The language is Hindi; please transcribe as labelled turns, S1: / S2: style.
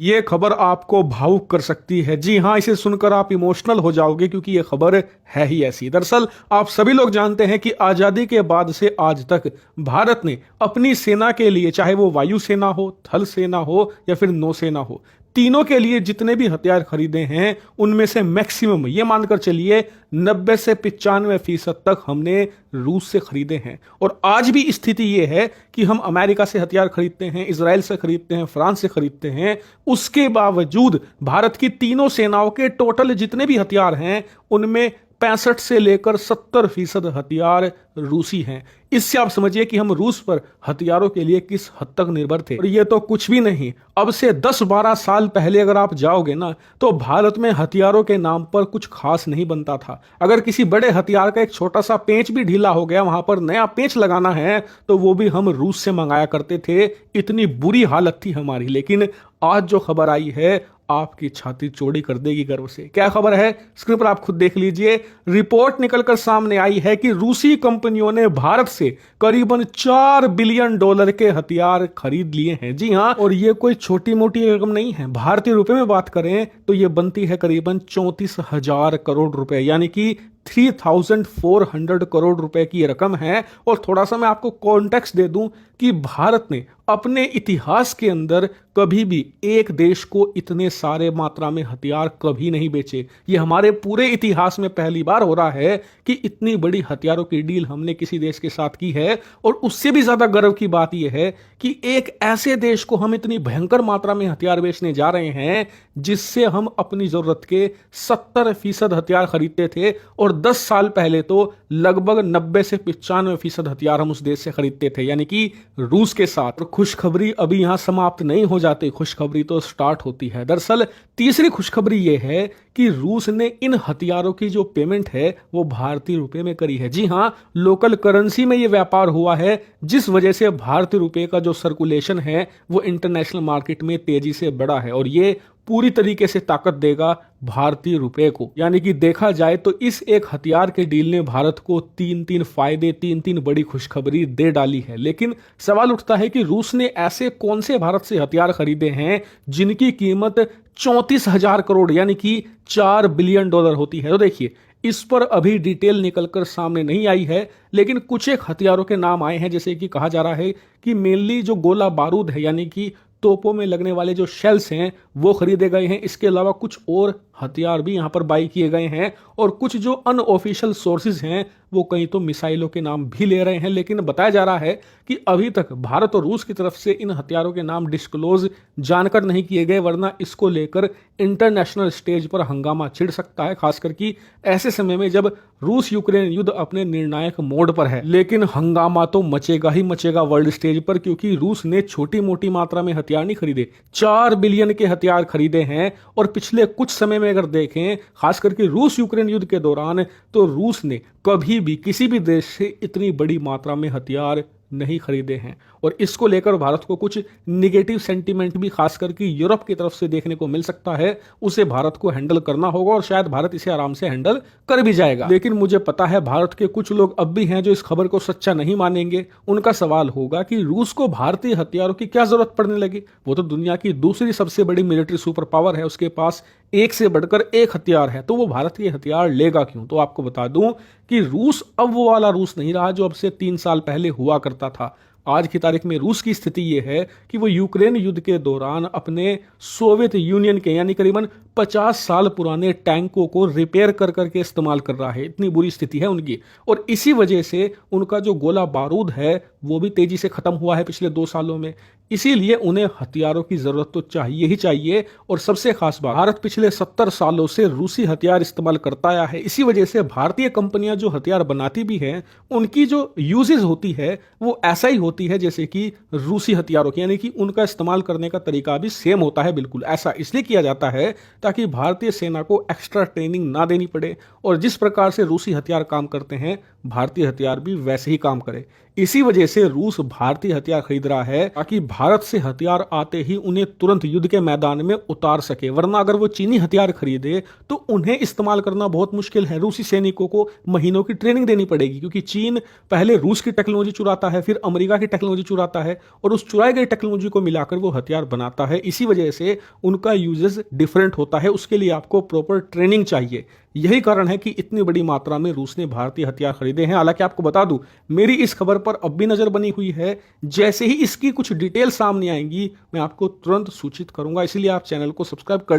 S1: ये खबर आपको भावुक कर सकती है। जी हां, इसे सुनकर आप इमोशनल हो जाओगे क्योंकि ये खबर है ही ऐसी। दरअसल आप सभी लोग जानते हैं कि आजादी के बाद से आज तक भारत ने अपनी सेना के लिए, चाहे वो वायुसेना हो, थल सेना हो या फिर नौसेना हो, तीनों के लिए जितने भी हथियार खरीदे हैं उनमें से मैक्सिमम ये मानकर चलिए 90 से 95% तक हमने रूस से खरीदे हैं। और आज भी स्थिति ये है कि हम अमेरिका से हथियार खरीदते हैं, इजराइल से खरीदते हैं, फ्रांस से खरीदते हैं। उसके बावजूद भारत की तीनों सेनाओं के टोटल जितने भी हथियार हैं उनमें 65 से लेकर 70% हथियार रूसी हैं। इससे आप समझिए कि हम रूस पर हथियारों के लिए किस हद तक निर्भर थे। और ये तो कुछ भी नहीं, अब से 10-12 साल पहले अगर आप जाओगे ना तो भारत में हथियारों के नाम पर कुछ खास नहीं बनता था। अगर किसी बड़े हथियार का एक छोटा सा पेंच भी ढीला हो गया, वहां पर नया पेंच लगाना है तो वो भी हम रूस से मंगाया करते थे। इतनी बुरी हालत थी हमारी। लेकिन आज जो खबर आई है आपकी छाती चौड़ी कर देगी गर्व से। क्या खबर है स्क्रीन पर आप खुद देख लीजिए। रिपोर्ट निकलकर सामने आई है कि रूसी कंपनियों ने भारत से करीबन $4 बिलियन के हथियार खरीद लिए हैं। जी हां, और ये कोई छोटी मोटी रकम नहीं है। भारतीय रुपए में बात करें तो ये बनती है करीबन 34,000 करोड़ रुपए, यानी कि 3,400 करोड़ रुपए की रकम है। और थोड़ा सा मैं आपको कॉन्टेक्स्ट दे दूं कि भारत ने अपने इतिहास के अंदर कभी भी एक देश को इतने सारे मात्रा में हथियार कभी नहीं बेचे। ये हमारे पूरे इतिहास में पहली बार हो रहा है कि इतनी बड़ी हथियारों की डील हमने किसी देश के साथ की है। और उससे भी ज्यादा गर्व की बात यह है कि एक ऐसे देश को हम इतनी भयंकर मात्रा में हथियार बेचने जा रहे हैं जिससे हम अपनी जरूरत के 70% हथियार खरीदते थे। और 10 साल पहले तो लगभग 90 से 95% हथियार हम उस देश से खरीदते थे, यानी कि रूस के साथ। और खुशखबरी अभी यहां समाप्त नहीं हो जाती, खुशखबरी तो स्टार्ट होती है। दरअसल तीसरी खुशखबरी यह है कि रूस ने इन हथियारों की जो पेमेंट है वो भारतीय रुपए में करी है। जी हां, लोकल करेंसी में ये व्यापार हुआ है, जिस वजह से भारतीय रुपए का जो सर्कुलेशन है वो इंटरनेशनल मार्केट में तेजी से बढ़ा है। और ये पूरी तरीके से ताकत देगा भारतीय रुपए को। यानी कि देखा जाए तो इस एक हथियार के डील ने भारत को तीन फायदे, तीन बड़ी खुशखबरी दे डाली है। लेकिन सवाल उठता है कि रूस ने ऐसे कौन से भारत से हथियार खरीदे हैं जिनकी कीमत 34,000 करोड़ यानी कि $4 बिलियन होती है। तो देखिए, इस पर अभी डिटेल निकलकर सामने नहीं आई है, लेकिन कुछ एक हथियारों के नाम आए हैं। जैसे कि कहा जा रहा है कि मेनली जो गोला बारूद है, यानी कि तोपों में लगने वाले जो शेल्स हैं वो खरीदे गए हैं। इसके अलावा कुछ और हथियार भी यहां पर बाई किए गए हैं। और कुछ जो अनऑफिशियल सोर्सेज हैं वो कहीं तो मिसाइलों के नाम भी ले रहे हैं। लेकिन बताया जा रहा है कि अभी तक भारत और रूस की तरफ से इन हथियारों के नाम डिस्क्लोज जानकर नहीं किए गए, वरना इसको लेकर इंटरनेशनल स्टेज पर हंगामा छिड़ सकता है, खासकर कि ऐसे समय में जब रूस यूक्रेन युद्ध अपने निर्णायक मोड पर है। लेकिन हंगामा तो मचेगा ही मचेगा वर्ल्ड स्टेज पर, क्योंकि रूस ने छोटी मोटी मात्रा में हथियार नहीं खरीदे, 4 बिलियन के हथियार खरीदे हैं। और पिछले कुछ समय में अगर देखें, खास करके रूस यूक्रेन युद्ध के दौरान, तो रूस ने कभी भी किसी भी देश से इतनी बड़ी मात्रा में हथियार नहीं खरीदे हैं। और इसको लेकर भारत को कुछ निगेटिव सेंटीमेंट भी खास करके यूरोप की तरफ से देखने को मिल सकता है। उसे भारत को हैंडल करना होगा और शायद भारत इसे आराम से हैंडल कर भी जाएगा। लेकिन मुझे पता है भारत के कुछ लोग अब भी हैं जो इस खबर को सच्चा नहीं मानेंगे। उनका सवाल होगा कि रूस को भारतीय हथियारों की क्या जरूरत पड़ने लगी? वो तो दुनिया की दूसरी सबसे बड़ी मिलिट्री सुपर पावर है, उसके पास एक से बढ़कर एक हथियार है, तो वो भारत के हथियार लेगा क्यों? तो आपको बता दूं कि रूस अब वो वाला रूस नहीं रहा जो अब से 3 साल पहले हुआ करता था। आज की तारीख में रूस की स्थिति यह है कि वो यूक्रेन युद्ध के दौरान अपने सोवियत यूनियन के यानी करीबन 50 साल पुराने टैंकों को रिपेयर कर करके इस्तेमाल कर रहा है। इतनी बुरी स्थिति है उनकी। और इसी वजह से उनका जो गोला बारूद है वो भी तेजी से खत्म हुआ है पिछले 2 सालों में। इसीलिए उन्हें हथियारों की जरूरत तो चाहिए ही चाहिए। और सबसे खास बात, भारत पिछले 70 सालों से रूसी हथियार इस्तेमाल करता आया है। इसी वजह से भारतीय कंपनियां जो हथियार बनाती भी हैं उनकी जो यूजेज होती है वो ऐसा ही होती है जैसे कि रूसी हथियारों की, यानी कि उनका इस्तेमाल करने का तरीका भी सेम होता है। बिल्कुल ऐसा इसलिए किया जाता है ताकि भारतीय सेना को एक्स्ट्रा ट्रेनिंग ना देनी पड़े। और जिस प्रकार से रूसी हथियार काम करते हैं भारतीय हथियार भी वैसे ही काम करे। इसी वजह से रूस भारतीय हथियार खरीद रहा है ताकि भारत से हथियार आते ही उन्हें तुरंत युद्ध के मैदान में उतार सके, वरना अगर वो चीनी हथियार खरीदे तो उन्हें इस्तेमाल करना बहुत मुश्किल है। रूसी सैनिकों को महीनों की ट्रेनिंग देनी पड़ेगी, क्योंकि चीन पहले रूस की टेक्नोलॉजी चुराता है, फिर अमेरिका की टेक्नोलॉजी चुराता है और उस चुराई गई टेक्नोलॉजी को मिलाकर वो हथियार बनाता है। इसी वजह से उनका यूजेस डिफरेंट होता है, उसके लिए आपको प्रॉपर ट्रेनिंग चाहिए। यही कारण है कि इतनी बड़ी मात्रा में रूस ने भारतीय हथियार खरीदे हैं। हालांकि आपको बता दूं, मेरी इस खबर पर अब भी नजर बनी हुई है। जैसे ही इसकी कुछ डिटेल सामने आएंगी मैं आपको तुरंत सूचित करूंगा, इसलिए आप चैनल को सब्सक्राइब कर